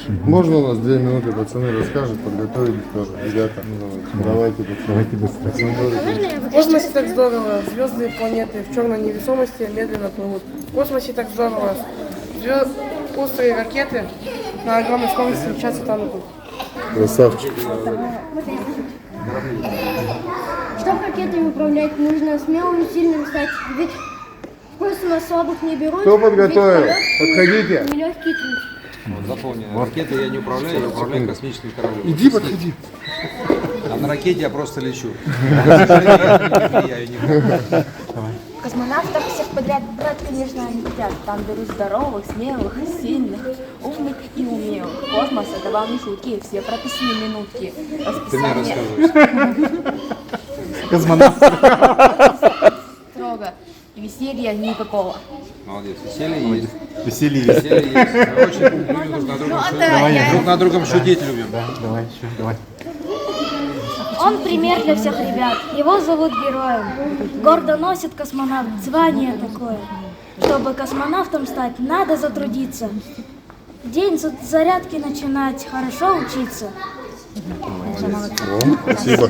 Можно у нас 2 минуты, пацаны расскажут, подготовились тоже. Ребята, давайте, давайте быстро. В космосе так здорово, звезды, планеты в черной невесомости медленно плывут. В космосе так здорово, острые ракеты на огромной скорости мчатся там и тут. Красавчик. Чтобы ракетами управлять, нужно смелым и сильным стать. Ведь в космос слабых не берут. Кто подготовил? Подходите. Нелегкий труд. Вот запомни, ракеты я не управляю, я управляю космическим кораблем. Иди, подходи. А на ракете я просто лечу. К сожалению, я не управляю. Космонавтов всех подряд брать, конечно, они хотят. Там берут здоровых, смелых, сильных, умных и умелых. Космос — это вам не шутки, все прописаны минутки. Ты мне рассказываешь. Строго. И веселья никакого. Молодец, веселье есть. Веселье. Веселье есть. Мы очень любим друг на другом шутить. Друг на другом шутить любим. Давай, еще, давай. Он пример для всех ребят. Его зовут героем. Гордо носит космонавт звание такое. Чтобы космонавтом стать, надо затрудиться. День с зарядки начинать, хорошо учиться. Спасибо.